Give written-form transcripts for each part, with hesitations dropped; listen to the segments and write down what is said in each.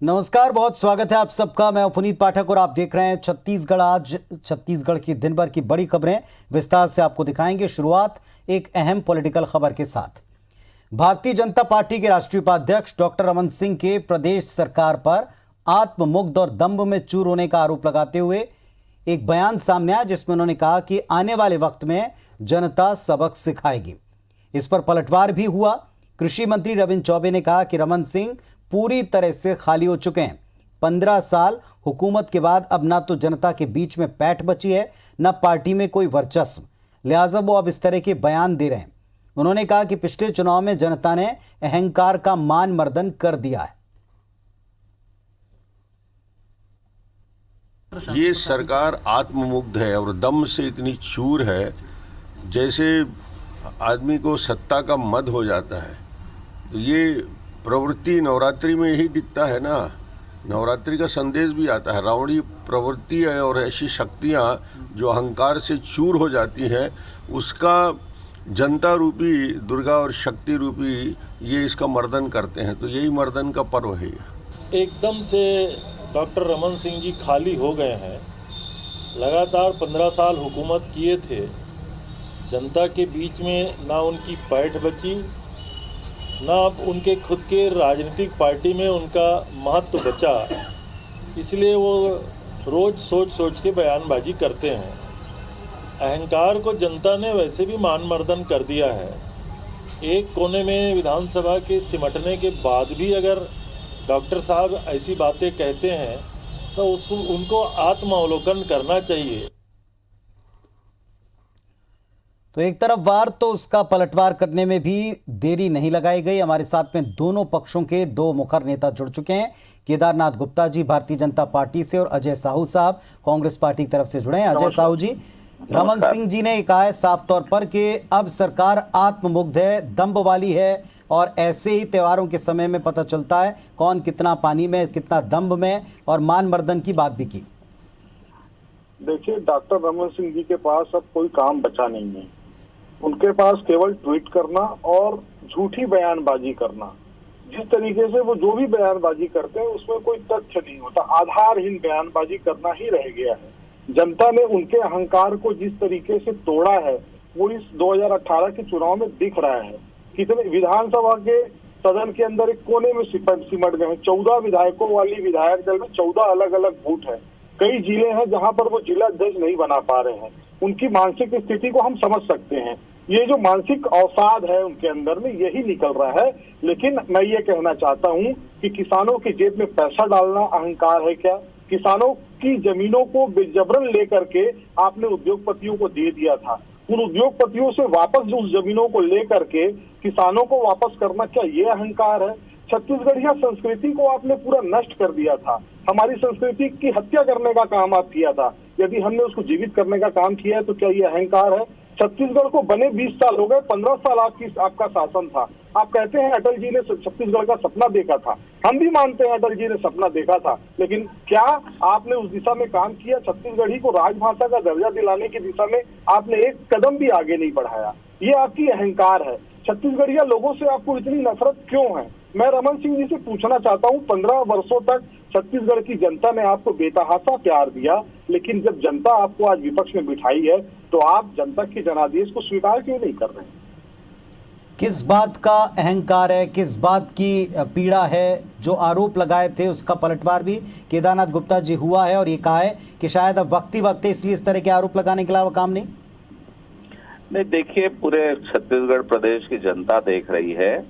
नमस्कार, बहुत स्वागत है आप सबका। मैं पुनीत पाठक और आप देख रहे हैं छत्तीसगढ़ आज। छत्तीसगढ़ की दिन भर की बड़ी खबरें विस्तार से आपको दिखाएंगे। शुरुआत एक अहम पॉलिटिकल खबर के साथ। भारतीय जनता पार्टी के राष्ट्रीय उपाध्यक्ष डॉक्टर रमन सिंह के प्रदेश सरकार पर आत्ममुग्ध और दंभ में चूर होने का आरोप लगाते हुए एक बयान सामने आया, जिसमें उन्होंने कहा कि आने वाले वक्त में जनता सबक सिखाएगी। इस पर पलटवार भी हुआ। कृषि मंत्री रविंद्र चौबे ने कहा कि रमन सिंह पूरी तरह से खाली हो चुके हैं। 15 साल हुकूमत के बाद अब ना तो जनता के बीच में पैठ बची है, न पार्टी में कोई वर्चस्व, लिहाजा वो अब इस तरह के बयान दे रहे हैं। उन्होंने कहा कि पिछले चुनाव में जनता ने अहंकार का मान मर्दन कर दिया है। ये सरकार आत्ममुग्ध है और दम से इतनी चूर है, जैसे आदमी को सत्ता का मद हो जाता है। तो ये प्रवृत्ति नवरात्रि में यही दिखता है ना। नवरात्रि का संदेश भी आता है, रावणी प्रवृत्ति है और ऐसी शक्तियाँ जो अहंकार से चूर हो जाती हैं, उसका जनता रूपी दुर्गा और शक्ति रूपी ये इसका मर्दन करते हैं। तो यही मर्दन का पर्व है। एकदम से डॉक्टर रमन सिंह जी खाली हो गए हैं। लगातार 15 साल हुकूमत किए थे, जनता के बीच में ना उनकी पैठ बची, ना अब उनके खुद के राजनीतिक पार्टी में उनका महत्व बचा। इसलिए वो रोज़ सोच सोच के बयानबाजी करते हैं। अहंकार को जनता ने वैसे भी मान मर्दन कर दिया है। एक कोने में विधानसभा के सिमटने के बाद भी अगर डॉक्टर साहब ऐसी बातें कहते हैं तो उसको उनको आत्मावलोकन करना चाहिए। तो एक तरफ वार तो उसका पलटवार करने में भी देरी नहीं लगाई गई। हमारे साथ में दोनों पक्षों के दो मुखर नेता जुड़ चुके हैं। केदारनाथ गुप्ता जी भारतीय जनता पार्टी से और अजय साहू साहब कांग्रेस पार्टी की तरफ से जुड़े हैं। अजय साहू जी, रमन सिंह जी ने कहा है साफ तौर पर कि अब सरकार आत्ममुग्ध है, दंभ वाली है, और ऐसे ही त्योहारों के समय में पता चलता है कौन कितना पानी में, कितना दंभ में, और मान मर्दन की बात भी की। देखिए, डॉक्टर रमन सिंह जी के पास अब कोई काम बचा नहीं है। उनके पास केवल ट्वीट करना और झूठी बयानबाजी करना। जिस तरीके से वो जो भी बयानबाजी करते हैं उसमें कोई तथ्य नहीं होता, आधारहीन बयानबाजी करना ही रह गया है। जनता ने उनके अहंकार को जिस तरीके से तोड़ा है वो इस 2018 के चुनाव में दिख रहा है। कितने विधानसभा के सदन के अंदर एक कोने में सिमट गए हैं। 14 विधायकों वाली विधायक दल में 14 अलग अलग गुट है। कई जिले हैं जहां पर वो जिला अध्यक्ष नहीं बना पा रहे हैं। उनकी मानसिक स्थिति को हम समझ सकते हैं। ये जो मानसिक अवसाद है उनके अंदर में यही निकल रहा है। लेकिन मैं ये कहना चाहता हूँ कि किसानों की जेब में पैसा डालना अहंकार है क्या? किसानों की जमीनों को बेजबरन लेकर के आपने उद्योगपतियों को दे दिया था। उन उद्योगपतियों से वापस उस जमीनों को लेकर के किसानों को वापस करना, क्या ये अहंकार है? छत्तीसगढ़िया संस्कृति को आपने पूरा नष्ट कर दिया था। हमारी संस्कृति की हत्या करने का काम आप किया था। यदि हमने उसको जीवित करने का काम किया है तो क्या ये अहंकार है? छत्तीसगढ़ को बने 20 साल हो गए, 15 साल आपका शासन था। आप कहते हैं अटल जी ने छत्तीसगढ़ का सपना देखा था। हम भी मानते हैं अटल जी ने सपना देखा था, लेकिन क्या आपने उस दिशा में काम किया? छत्तीसगढ़ी को राजभाषा का दर्जा दिलाने की दिशा में आपने एक कदम भी आगे नहीं बढ़ाया। ये आपकी अहंकार है। छत्तीसगढ़िया लोगों से आपको इतनी नफरत क्यों है? मैं रमन सिंह जी से पूछना चाहता हूँ, 15 वर्षों तक छत्तीसगढ़ की जनता ने आपको बेतहासा प्यार दिया, लेकिन जब जनता आपको आज विपक्ष में बिठाई है तो आप जनता के जनादेश को स्वीकार क्यों नहीं कर रहे हैं? किस बात का अहंकार है, किस बात की पीड़ा है? जो आरोप लगाए थे उसका पलटवार भी केदारनाथ गुप्ता जी हुआ है और ये कहा है कि शायद अब वक्त ही वक्त है, इसलिए इस तरह के आरोप लगाने के अलावा काम नहीं। देखिए, पूरे छत्तीसगढ़ प्रदेश की जनता देख रही है,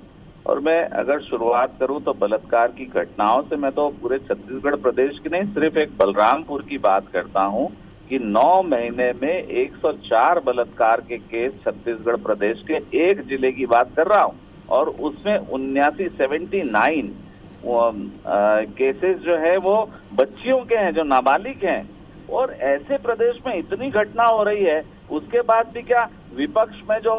और मैं अगर शुरुआत करूं तो बलात्कार की घटनाओं से। मैं तो पूरे छत्तीसगढ़ प्रदेश की नहीं, सिर्फ एक बलरामपुर की बात करता हूं कि 9 महीने में 104 बलात्कार के केस छत्तीसगढ़ प्रदेश के एक जिले की बात कर रहा हूं, और उसमें 79 केसेस जो है वो बच्चियों के हैं, जो नाबालिग हैं। और ऐसे प्रदेश में इतनी घटना हो रही है, उसके बाद भी क्या विपक्ष में जो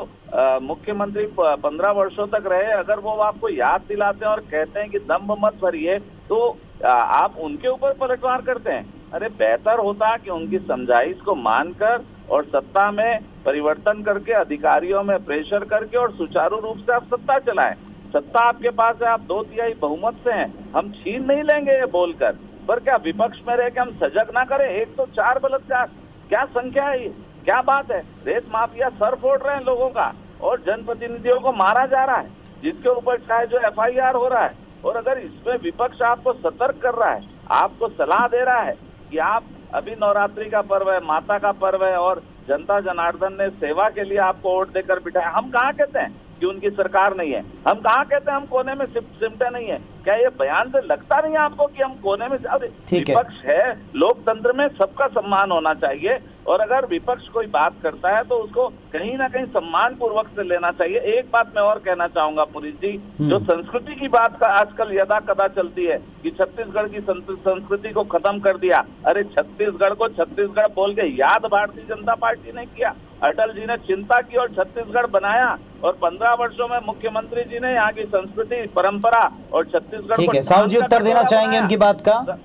मुख्यमंत्री 15 वर्षों तक रहे, अगर वो आपको याद दिलाते हैं और कहते हैं कि दंभ मत भरिए, तो आप उनके ऊपर पलटवार करते हैं। अरे बेहतर होता कि उनकी समझाइश को मानकर और सत्ता में परिवर्तन करके, अधिकारियों में प्रेशर करके और सुचारू रूप से आप सत्ता चलाएं। सत्ता आपके पास है, आप 2/3 बहुमत से हैं, हम छीन नहीं लेंगे ये बोलकर। पर क्या विपक्ष में रह के हम सजग ना करें? 104 बलात्कार, क्या संख्या है ये, क्या बात है? रेत माफिया सर फोड़ रहे हैं लोगों का और जनप्रतिनिधियों को मारा जा रहा है, जिसके ऊपर चाहे जो FIR हो रहा है। और अगर इसमें विपक्ष आपको सतर्क कर रहा है, आपको सलाह दे रहा है कि आप अभी नवरात्रि का पर्व है, माता का पर्व है और जनता जनार्दन ने सेवा के लिए आपको वोट देकर बिठाया, हम कहाँ कहते हैं कि उनकी सरकार नहीं है? हम कहाँ कहते हैं हम कोने में सिमटे नहीं है? क्या ये बयान से लगता नहीं है आपको कि हम कोने में? विपक्ष है, लोकतंत्र में सबका सम्मान होना चाहिए और अगर विपक्ष कोई बात करता है तो उसको कहीं ना कहीं सम्मान पूर्वक से लेना चाहिए। एक बात मैं और कहना चाहूंगा पुरी जी, जो संस्कृति की बात का आजकल यदा कदा चलती है कि छत्तीसगढ़ की संस्कृति को खत्म कर दिया। अरे छत्तीसगढ़ को छत्तीसगढ़ बोल के याद भारतीय जनता पार्टी ने किया, अटल जी ने चिंता की और छत्तीसगढ़ बनाया और 15 वर्षों में मुख्यमंत्री जी ने यहाँ की संस्कृति, परंपरा और छत्तीसगढ़। ठीक है, साहू जी उत्तर देना चाहेंगे उनकी बात का?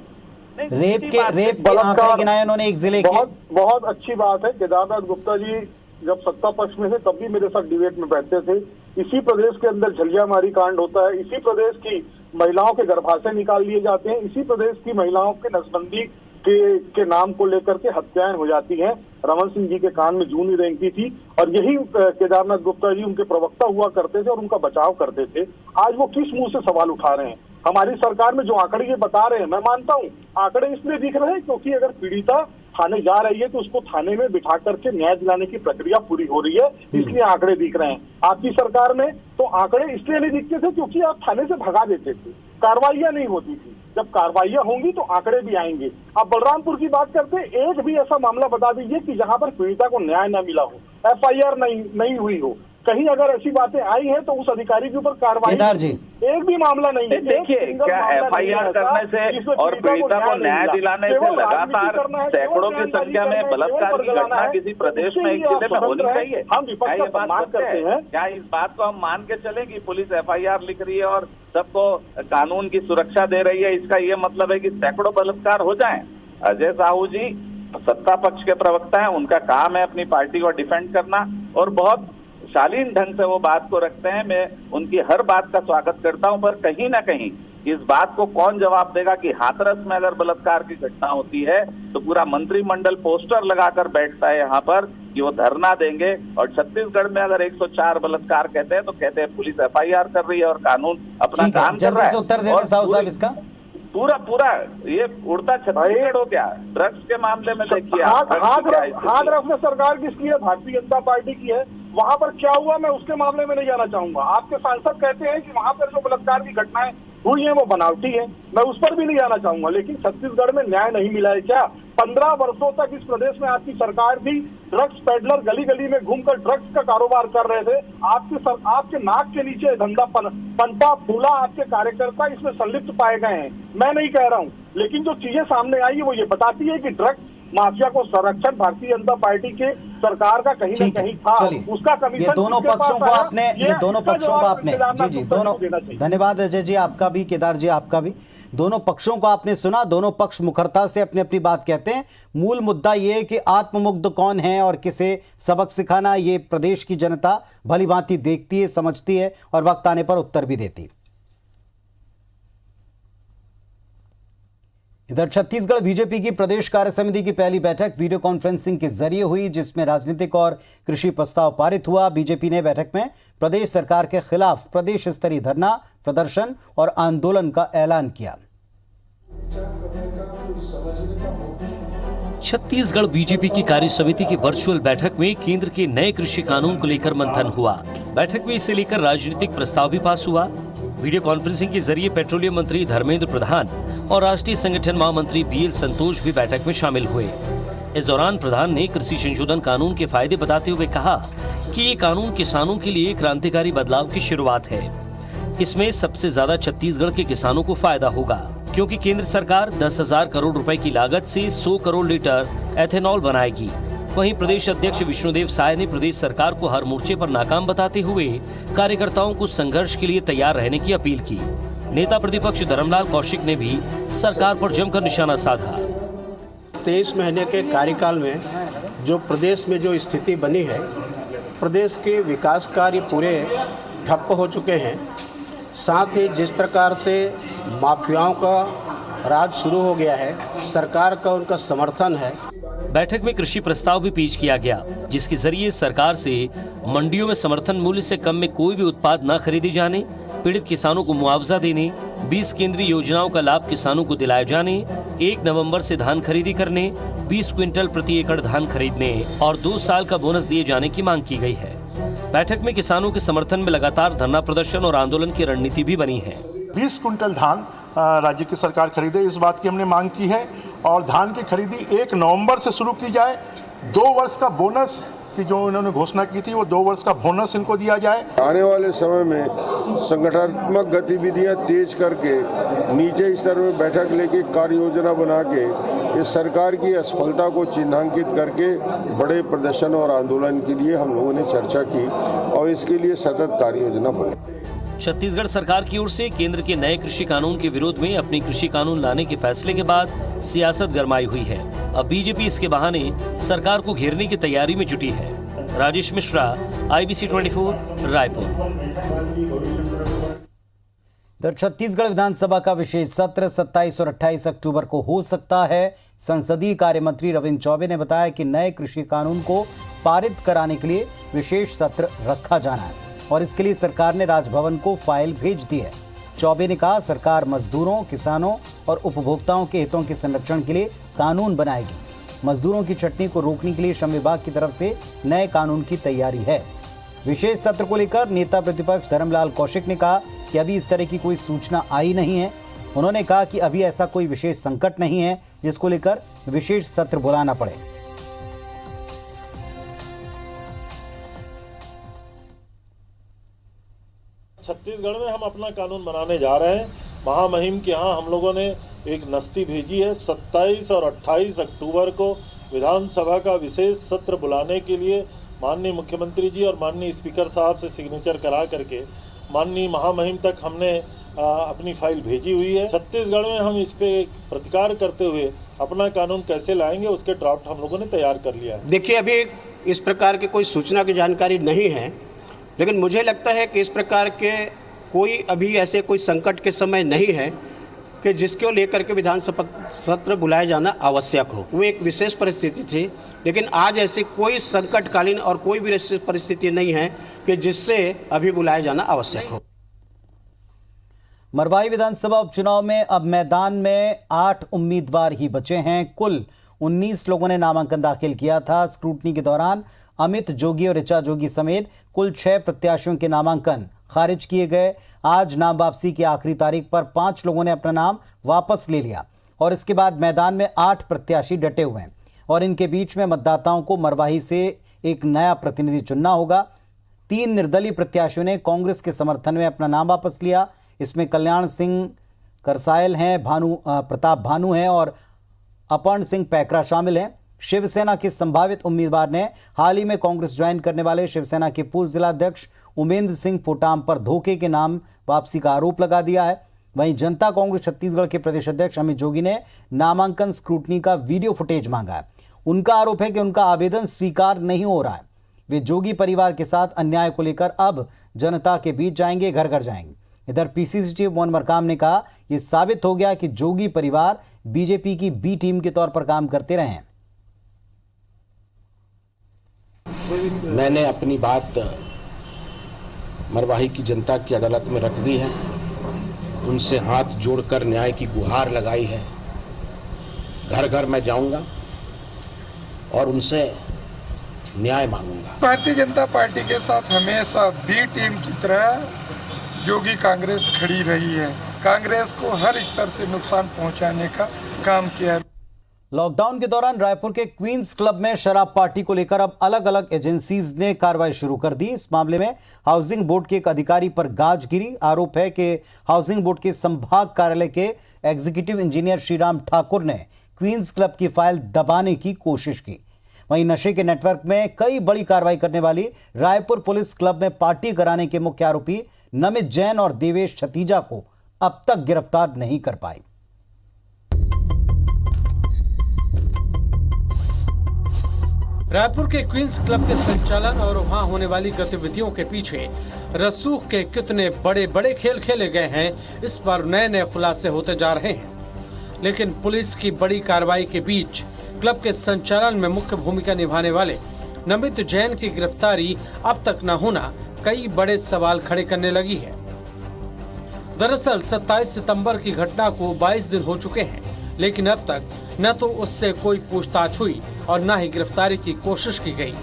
रेप के आंकड़े गिनाए उन्होंने एक जिले के। बहुत अच्छी बात है। केदारनाथ गुप्ता जी जब सत्ता पक्ष में थे तब भी मेरे साथ डिबेट में बैठते थे। इसी प्रदेश के अंदर झलियामारी कांड होता है, इसी प्रदेश की महिलाओं के गर्भाशय निकाल लिए जाते हैं, इसी प्रदेश की महिलाओं के नसबंदी के नाम को लेकर के हत्याएं हो जाती हैं। रमन सिंह जी के कान में जूं नहीं रेंगती थी और यही केदारनाथ गुप्ता जी उनके प्रवक्ता हुआ करते थे और उनका बचाव करते थे। आज वो किस मुंह से सवाल उठा रहे हैं? हमारी सरकार में जो आंकड़े ये बता रहे हैं, मैं मानता हूँ आंकड़े इसलिए दिख रहे हैं क्योंकि अगर पीड़िता थाने जा रही है तो उसको थाने में बिठा करके न्याय दिलाने की प्रक्रिया पूरी हो रही है, इसलिए आंकड़े दिख रहे हैं। आपकी सरकार में तो आंकड़े इसलिए नहीं दिखते थे क्योंकि आप थाने से भगा देते थे, कार्रवाइयां नहीं होती थी। जब कार्रवाइयां होंगी तो आंकड़े भी आएंगे। आप बलरामपुर की बात करते हैं, एक भी ऐसा मामला बता दीजिए कि जहां पर पीड़िता को न्याय न मिला हो, FIR नहीं हुई हो। कहीं अगर ऐसी बातें आई हैं तो उस अधिकारी के ऊपर कार्रवाई, एक भी मामला नहीं है। देखिए, क्या FIR करने से और पीड़िता को न्याय दिलाने से लगातार सैकड़ों की संख्या में बलात्कार की घटना किसी प्रदेश में एक जिले में होनी चाहिए? हम विपक्ष का सम्मान करते हैं। क्या इस बात को हम मान के चलें कि पुलिस FIR लिख रही है और सबको कानून की सुरक्षा दे रही है, इसका ये मतलब है कि सैकड़ों बलात्कार हो जाएं? अजय साहू जी सत्ता पक्ष के प्रवक्ता हैं, उनका काम है अपनी पार्टी को डिफेंड करना और बहुत शालीन ढंग से वो बात को रखते हैं। मैं उनकी हर बात का स्वागत करता हूं, पर कहीं ना कहीं इस बात को कौन जवाब देगा कि हाथरस में अगर बलात्कार की घटना होती है तो पूरा मंत्रिमंडल पोस्टर लगाकर बैठता है यहाँ पर कि वो धरना देंगे, और छत्तीसगढ़ में अगर 104 बलात्कार कहते हैं तो कहते हैं पुलिस FIR कर रही है और कानून अपना काम कर रहा है। उत्तर देने साहू साहब इसका पूरा ये उड़ता छत्तीसगढ़ हो गया। ड्रग्स के मामले में देखिए, हाथ रखने सरकार किसकी है? भारतीय जनता पार्टी की है। वहां पर क्या हुआ मैं उसके मामले में नहीं जाना चाहूंगा। आपके सांसद कहते हैं कि वहां पर जो बलात्कार की घटनाएं हुई है वो बनावटी है, मैं उस पर भी नहीं जाना चाहूंगा। लेकिन छत्तीसगढ़ में न्याय नहीं मिला है क्या? 15 वर्षों तक इस प्रदेश में आपकी सरकार थी, ड्रग्स पेडलर गली गली में घूमकर ड्रग्स का कारोबार कर रहे थे। आपके नाक के नीचे धंधा पनपा फूला, आपके कार्यकर्ता इसमें संलिप्त पाए गए हैं। मैं नहीं कह रहा हूं, लेकिन जो चीजें सामने आई है वो ये बताती है कि ड्रग्स माफिया को संरक्षण भारतीय जनता पार्टी के सरकार का कहीं न कहीं था। उसका कमीशन ये दोनों पक्षों को आपने जी दोनों, धन्यवाद अजय जी आपका भी, केदार जी आपका भी। दोनों पक्षों को आपने सुना, दोनों पक्ष मुखरता से अपनी अपनी बात कहते हैं। मूल मुद्दा ये है कि आत्ममुग्ध कौन है और किसे सबक सिखाना, ये प्रदेश की जनता भली भांति देखती है, समझती है और वक्त आने पर उत्तर भी देती। इधर छत्तीसगढ़ बीजेपी की प्रदेश कार्य समिति की पहली बैठक वीडियो कॉन्फ्रेंसिंग के जरिए हुई, जिसमें राजनीतिक और कृषि प्रस्ताव पारित हुआ। बीजेपी ने बैठक में प्रदेश सरकार के खिलाफ प्रदेश स्तरीय धरना, प्रदर्शन और आंदोलन का ऐलान किया। छत्तीसगढ़ बीजेपी की कार्य समिति की वर्चुअल बैठक में केंद्र के नए कृषि कानून को लेकर मंथन हुआ। बैठक में इसे लेकर राजनीतिक प्रस्ताव भी पास हुआ। वीडियो कॉन्फ्रेंसिंग के जरिए पेट्रोलियम मंत्री धर्मेंद्र प्रधान और राष्ट्रीय संगठन महामंत्री BL संतोष भी बैठक में शामिल हुए। इस दौरान प्रधान ने कृषि संशोधन कानून के फायदे बताते हुए कहा कि ये कानून किसानों के लिए क्रांतिकारी बदलाव की शुरुआत है। इसमें सबसे ज्यादा छत्तीसगढ़ के किसानों को फायदा होगा, क्योंकि केंद्र सरकार 10,000 करोड़ रुपए की लागत से 100 करोड़ लीटर एथेनॉल बनाएगी। वहीं प्रदेश अध्यक्ष विष्णुदेव साय ने प्रदेश सरकार को हर मोर्चे पर नाकाम बताते हुए कार्यकर्ताओं को संघर्ष के लिए तैयार रहने की अपील की। नेता प्रतिपक्ष धर्मलाल कौशिक ने भी सरकार पर जमकर निशाना साधा। 23 महीने के कार्यकाल में जो प्रदेश में जो स्थिति बनी है, प्रदेश के विकास कार्य पूरे ठप्प हो चुके हैं। साथ ही जिस प्रकार से माफियाओं का राज शुरू हो गया है, सरकार का उनका समर्थन है। बैठक में कृषि प्रस्ताव भी पेश किया गया, जिसके जरिए सरकार से मंडियों में समर्थन मूल्य से कम में कोई भी उत्पाद न खरीदे जाने, पीड़ित किसानों को मुआवजा देने, 20 केंद्रीय योजनाओं का लाभ किसानों को दिलाए जाने, 1 नवंबर से धान खरीदी करने, 20 क्विंटल प्रति एकड़ धान खरीदने और 2 साल का बोनस दिए जाने की मांग की गई है। बैठक में किसानों के समर्थन में लगातार धरना प्रदर्शन और आंदोलन की रणनीति भी बनी है। 20 कुंटल धान राज्य की सरकार खरीदे, इस बात की हमने मांग की है और धान की खरीदी 1 नवंबर से शुरू की जाए। 2 वर्ष का बोनस की जो इन्होंने घोषणा की थी, वो 2 वर्ष का बोनस इनको दिया जाए। आने वाले समय में संगठनात्मक गतिविधियां तेज करके नीचे स्तर में बैठक लेके कार्य योजना बना के इस सरकार की असफलता को चिन्हांकित करके बड़े प्रदर्शन और आंदोलन के लिए हम लोगों ने चर्चा की और इसके लिए सतत कार्य योजना बनी। छत्तीसगढ़ सरकार की ओर से केंद्र के नए कृषि कानून के विरोध में अपनी कृषि कानून लाने के फैसले के बाद सियासत गरमाई हुई है। अब बीजेपी इसके बहाने सरकार को घेरने की तैयारी में जुटी है। राजेश मिश्रा, IBC 24, रायपुर। इधर छत्तीसगढ़ विधानसभा का विशेष सत्र 27 और 28 अक्टूबर को हो सकता है। संसदीय कार्य मंत्री रविंद्र चौबे ने बताया कि नए कृषि कानून को पारित कराने के लिए विशेष सत्र रखा जाना है और इसके लिए सरकार ने राजभवन को फाइल भेज दी है। चौबे ने कहा, सरकार मजदूरों, किसानों और उपभोक्ताओं के हितों के संरक्षण के लिए कानून बनाएगी। मजदूरों की छटनी को रोकने के लिए श्रम विभाग की तरफ से नए कानून की तैयारी है। विशेष सत्र को लेकर नेता प्रतिपक्ष धर्मलाल कौशिक ने कहा कि अभी इस तरह की कोई सूचना आई नहीं है। उन्होंने कहा कि अभी ऐसा कोई विशेष संकट नहीं है जिसको लेकर विशेष सत्र बुलाना पड़े। छत्तीसगढ़ में हम अपना कानून बनाने जा रहे हैं। महामहिम के यहाँ हम लोगों ने एक नस्ती भेजी है। 27 और 28 अक्टूबर को विधानसभा का विशेष सत्र बुलाने के लिए माननीय मुख्यमंत्री जी और माननीय स्पीकर साहब से सिग्नेचर करा करके माननीय महामहिम तक हमने अपनी फाइल भेजी हुई है। छत्तीसगढ़ में हम इस पे प्रतिकार करते हुए अपना कानून कैसे लाएंगे उसके ड्राफ्ट हम लोगों ने तैयार कर लिया है। देखिए, अभी इस प्रकार की कोई सूचना की जानकारी नहीं है, लेकिन मुझे लगता है कि इस प्रकार के कोई अभी ऐसे कोई संकट के समय नहीं है कि जिसको लेकर के विधानसभा सत्र बुलाया जाना आवश्यक हो। वो एक विशेष परिस्थिति थी, लेकिन आज ऐसी कोई संकटकालीन और कोई भी ऐसी परिस्थिति नहीं है कि जिससे अभी बुलाया जाना आवश्यक हो। मरवाही विधानसभा उपचुनाव में अब मैदान में 8 उम्मीदवार ही बचे हैं। कुल 19 लोगों ने नामांकन दाखिल किया था। स्क्रूटनी के दौरान अमित जोगी और ऋचा जोगी समेत कुल 6 प्रत्याशियों के नामांकन खारिज किए गए। आज नाम वापसी की आखिरी तारीख पर 5 लोगों ने अपना नाम वापस ले लिया और इसके बाद मैदान में 8 प्रत्याशी डटे हुए हैं और इनके बीच में मतदाताओं को मरवाही से एक नया प्रतिनिधि चुनना होगा। 3 निर्दलीय प्रत्याशियों ने कांग्रेस के समर्थन में अपना नाम वापस लिया। इसमें कल्याण सिंह करसायल हैं, प्रताप भानु हैं और अपर्ण सिंह पैकरा शामिल हैं। शिवसेना के संभावित उम्मीदवार ने हाल ही में कांग्रेस ज्वाइन करने वाले शिवसेना के पूर्व जिलाध्यक्ष उमेंद्र सिंह पोटाम पर धोखे के नाम वापसी का आरोप लगा दिया है। वहीं जनता कांग्रेस छत्तीसगढ़ के प्रदेश अध्यक्ष अमित जोगी ने नामांकन स्क्रूटनी का वीडियो फुटेज मांगा है। उनका आरोप है कि उनका आवेदन स्वीकार नहीं हो रहा है। वे जोगी परिवार के साथ अन्याय को लेकर अब जनता के बीच जाएंगे, घर घर जाएंगे। इधर पीसीसी चीफ मोहन मरकाम ने कहा, यह साबित हो गया कि जोगी परिवार बीजेपी की बी टीम के तौर पर काम करते रहे हैं। मैंने अपनी बात मरवाही की जनता की अदालत में रख दी है। उनसे हाथ जोड़कर न्याय की गुहार लगाई है। घर घर मैं जाऊंगा और उनसे न्याय मांगूंगा। भारतीय जनता पार्टी के साथ हमेशा बी टीम की तरह जोगी कांग्रेस खड़ी रही है। कांग्रेस को हर स्तर से नुकसान पहुंचाने का काम किया है। लॉकडाउन के दौरान रायपुर के क्वींस क्लब में शराब पार्टी को लेकर अब अलग अलग एजेंसीज ने कार्रवाई शुरू कर दी। इस मामले में हाउसिंग बोर्ड के एक अधिकारी पर गाज गिरी। आरोप है कि हाउसिंग बोर्ड के संभाग कार्यालय के एग्जीक्यूटिव इंजीनियर श्रीराम ठाकुर ने क्वींस क्लब की फाइल दबाने की कोशिश की। वहीं नशे के नेटवर्क में कई बड़ी कार्रवाई करने वाली रायपुर पुलिस क्लब में पार्टी कराने के मुख्य आरोपी नमित जैन और देवेश छतीजा को अब तक गिरफ्तार नहीं कर पाई। रायपुर के क्वींस क्लब के संचालन और वहां होने वाली गतिविधियों के पीछे रसूख के कितने बड़े बड़े खेल खेले गए हैं, इस पर नए नए खुलासे होते जा रहे हैं। लेकिन पुलिस की बड़ी कार्रवाई के बीच क्लब के संचालन में मुख्य भूमिका निभाने वाले नमित जैन की गिरफ्तारी अब तक न होना कई बड़े सवाल खड़े करने लगी है। दरअसल 27 सितंबर की घटना को 22 दिन हो चुके हैं, लेकिन अब तक न तो उससे कोई पूछताछ हुई और न ही गिरफ्तारी की कोशिश की गई,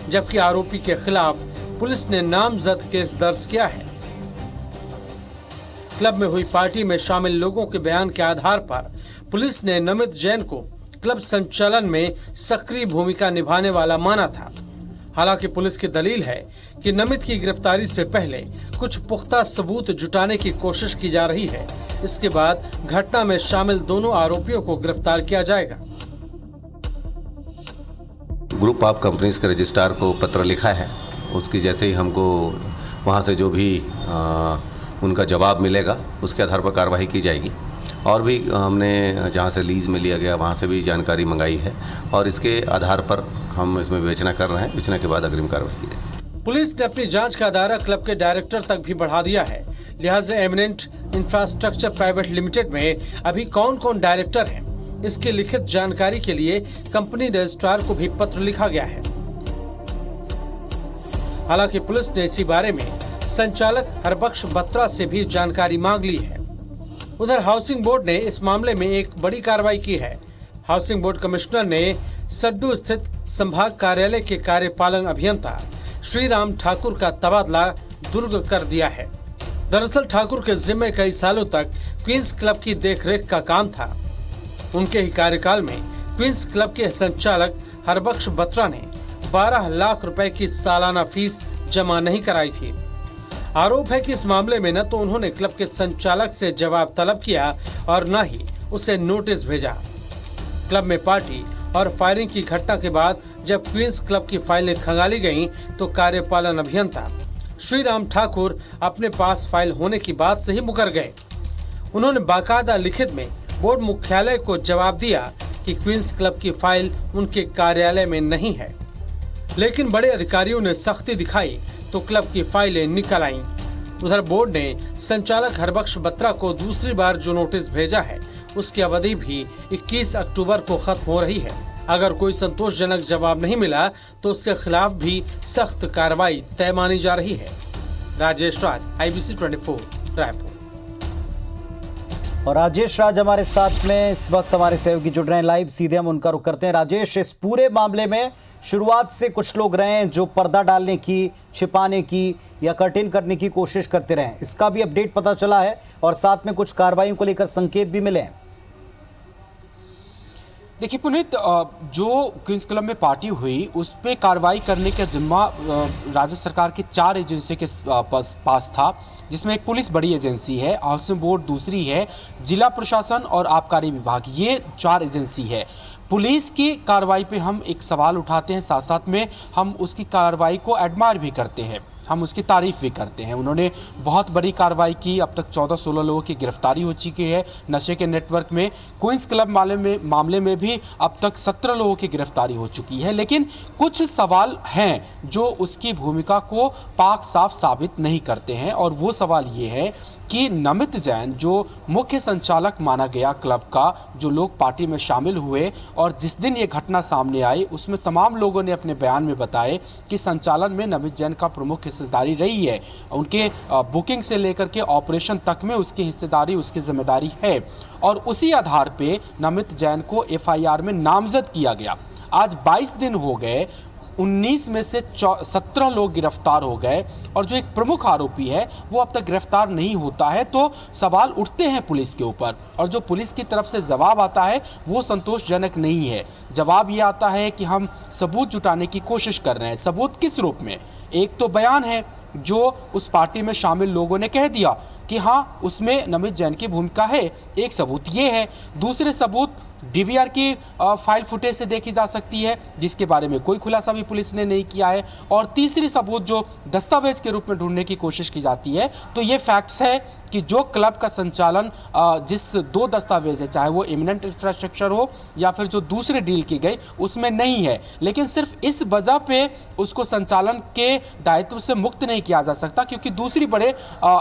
जबकि आरोपी के खिलाफ पुलिस ने नामजद केस दर्ज किया है। क्लब में हुई पार्टी में शामिल लोगों के बयान के आधार पर पुलिस ने नमित जैन को क्लब संचालन में सक्रिय भूमिका निभाने वाला माना था। हालांकि पुलिस की दलील है कि नमित की गिरफ्तारी से पहले कुछ पुख्ता सबूत जुटाने की कोशिश की जा रही है। इसके बाद घटना में शामिल दोनों आरोपियों को गिरफ्तार किया जाएगा। ग्रुप ऑफ कंपनीज के रजिस्ट्रार को पत्र लिखा है, उसकी जैसे ही हमको वहाँ से जो भी उनका जवाब मिलेगा उसके आधार पर कार्रवाई की जाएगी। और भी हमने जहाँ से लीज में लिया गया वहाँ से भी जानकारी मंगाई है और इसके आधार पर हम इसमें विवेचना कर रहे हैं। विवेचना के बाद अग्रिम कार्रवाई की जाएगी। पुलिस ने अपनी जांच का दायरा क्लब के डायरेक्टर तक भी बढ़ा दिया है। लिहाजा एमिनेंट इंफ्रास्ट्रक्चर प्राइवेट लिमिटेड में अभी कौन कौन डायरेक्टर हैं, इसकी लिखित जानकारी के लिए कंपनी रजिस्ट्रार को भी पत्र लिखा गया है। हालांकि पुलिस ने इसी बारे में संचालक हरबख्श बत्रा से भी जानकारी मांग ली है। उधर हाउसिंग बोर्ड ने इस मामले में एक बड़ी कार्रवाई की है। हाउसिंग बोर्ड कमिश्नर ने सड्डू स्थित संभाग कार्यालय के कार्यपालन अभियंता श्रीराम ठाकुर का तबादला दुर्ग कर दिया है। दरअसल ठाकुर के जिम्मे कई सालों तक क्वींस क्लब की देखरेख का काम था। उनके ही कार्यकाल में क्वींस क्लब के संचालक हरबख्श बत्रा ने 12 लाख रुपए की सालाना फीस जमा नहीं कराई थी। आरोप है कि इस मामले में न तो उन्होंने क्लब के संचालक से जवाब तलब किया और न ही उसे नोटिस भेजा। क्लब में पार्टी और फायरिंग की घटना के बाद जब क्वींस क्लब की फाइलें खंगाली गईं, तो कार्यपालन अभियंता श्रीराम ठाकुर अपने पास फाइल होने की बात से ही मुकर गए। उन्होंने बाकायदा लिखित में बोर्ड मुख्यालय को जवाब दिया कि क्वींस क्लब की फाइल उनके कार्यालय में नहीं है, लेकिन बड़े अधिकारियों ने सख्ती दिखाई तो क्लब की फाइलें निकल आईं। उधर बोर्ड ने संचालक हरबख्श बत्रा को दूसरी बार जो नोटिस भेजा है, उसकी अवधि भी 21 अक्टूबर को खत्म हो रही है। अगर कोई संतोषजनक जवाब नहीं मिला तो उसके खिलाफ भी सख्त कार्रवाई तय मानी जा रही है। राजेश राज, IBC 24, रायपुर। और राजेश राज हमारे साथ में इस वक्त हमारे सहयोगी जुड़ रहे हैं लाइव, सीधे हम उनका रुख करते हैं। राजेश, इस पूरे मामले में शुरुआत से कुछ लोग रहे हैं जो पर्दा डालने की, छिपाने की या कर्टेन करने की कोशिश करते रहे, इसका भी अपडेट पता चला है और साथ में कुछ कार्रवाइयों को लेकर संकेत भी मिले हैं। देखिए पुनीत, जो क्वींस क्लब में पार्टी हुई उस पर कार्रवाई करने का जिम्मा राज्य सरकार के 4 एजेंसी के पास था, जिसमें एक पुलिस बड़ी एजेंसी है, हाउसिंग बोर्ड दूसरी है, जिला प्रशासन और आबकारी विभाग, ये 4 एजेंसी है। पुलिस की कार्रवाई पे हम एक सवाल उठाते हैं, साथ साथ में हम उसकी कार्रवाई को एडमायर भी करते हैं, हम उसकी तारीफ भी करते हैं। उन्होंने बहुत बड़ी कार्रवाई की, अब तक 14-16 लोगों की गिरफ्तारी हो चुकी है नशे के नेटवर्क में। क्वींस क्लब मामले में भी अब तक 17 लोगों की गिरफ्तारी हो चुकी है। लेकिन कुछ सवाल हैं जो उसकी भूमिका को पाक साफ साबित नहीं करते हैं, और वो सवाल ये है कि नमित जैन जो मुख्य संचालक माना गया क्लब का, जो लोग पार्टी में शामिल हुए और जिस दिन ये घटना सामने आई उसमें तमाम लोगों ने अपने बयान में बताए कि संचालन में नमित जैन का प्रमुख हिस्सेदारी रही है। उनके बुकिंग से लेकर के ऑपरेशन तक में उसकी हिस्सेदारी, उसकी जिम्मेदारी है, और उसी आधार पे नमित जैन को FIR में नामजद किया गया। आज 22 दिन हो गए, 19 में से 17 लोग गिरफ्तार हो गए और जो एक प्रमुख आरोपी है वो अब तक गिरफ्तार नहीं होता है। तो सवाल उठते हैं पुलिस के ऊपर, और जो पुलिस की तरफ से जवाब आता है वो संतोषजनक नहीं है। जवाब ये आता है कि हम सबूत जुटाने की कोशिश कर रहे हैं। सबूत किस रूप में? एक तो बयान है जो उस पार्टी में शामिल लोगों ने कह दिया कि हाँ उसमें नमित जैन की भूमिका है। एक सबूत ये है। दूसरे सबूत डीवीआर की फाइल फुटेज से देखी जा सकती है, जिसके बारे में कोई खुलासा भी पुलिस ने नहीं किया है। और तीसरी सबूत जो दस्तावेज के रूप में ढूंढने की कोशिश की जाती है, तो ये फैक्ट्स है कि जो क्लब का संचालन जिस 2 दस्तावेज है, चाहे वो इमिनेंट इंफ्रास्ट्रक्चर हो या फिर जो दूसरे डील की गई उसमें नहीं है, लेकिन सिर्फ इस वजह पे उसको संचालन के दायित्व से मुक्त नहीं किया जा सकता क्योंकि दूसरी बड़े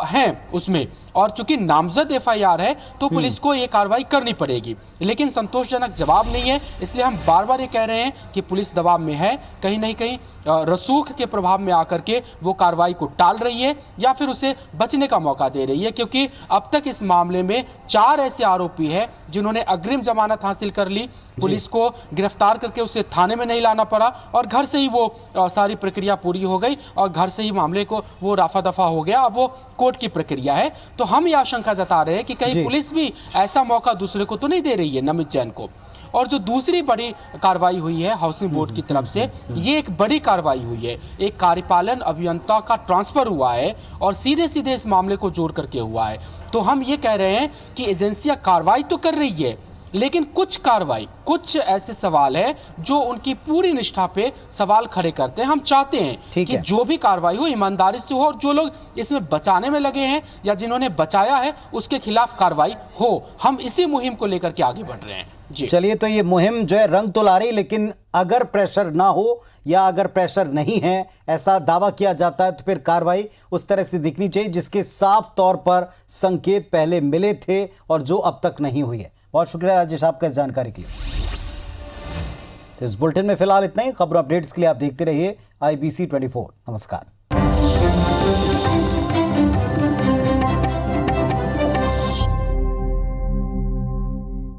हैं उसमें, और चूंकि नामजद एफआईआर है तो पुलिस को ये कार्रवाई करनी पड़ेगी। लेकिन संतोषजनक जवाब नहीं है, इसलिए हम बार बार ये कह रहे हैं कि पुलिस दबाव में है, कहीं नहीं कहीं रसूख के प्रभाव में आकर के वो कार्रवाई को टाल रही है या फिर उसे बचने का मौका दे रही है, क्योंकि अब तक इस मामले में 4 ऐसे आरोपी हैं जिन्होंने अग्रिम जमानत हासिल कर ली, पुलिस को गिरफ्तार करके उसे थाने में नहीं लाना पड़ा और घर से ही वो सारी प्रक्रिया पूरी हो गई और घर से ही मामले को वो रफा दफा हो गया। अब वो कोर्ट की प्रक्रिया है। तो हम ये आशंका जता रहे हैं कि कहीं पुलिस भी ऐसा मौका दूसरे को तो नहीं दे रही है, नमित जैन को। और जो दूसरी बड़ी कार्रवाई हुई है हाउसिंग बोर्ड की तरफ से, ये एक बड़ी कार्रवाई हुई है। एक कार्यपालन अभियंता का ट्रांसफर हुआ है और सीधे सीधे इस मामले को जोड़ करके हुआ है। तो हम ये कह रहे हैं कि एजेंसियां कार्रवाई तो कर रही है, लेकिन कुछ ऐसे सवाल है जो उनकी पूरी निष्ठा पे सवाल खड़े करते हैं। हम चाहते हैं कि जो भी कार्रवाई हो ईमानदारी से हो और जो लोग इसमें बचाने में लगे हैं या जिन्होंने बचाया है उसके खिलाफ कार्रवाई हो। हम इसी मुहिम को लेकर के आगे बढ़ रहे हैं। जी चलिए, तो ये मुहिम जो है रंग तो ला रही, लेकिन अगर प्रेशर ना हो या अगर प्रेशर नहीं है ऐसा दावा किया जाता है तो फिर कार्रवाई उस तरह से दिखनी चाहिए जिसके साफ तौर पर संकेत पहले मिले थे और जो अब तक नहीं हुई है। बहुत शुक्रिया राजेश आपका इस जानकारी के लिए। तो इस बुलेटिन में फिलहाल इतना ही। खबर अपडेट्स के लिए आप देखते रहिए IBC 24। नमस्कार।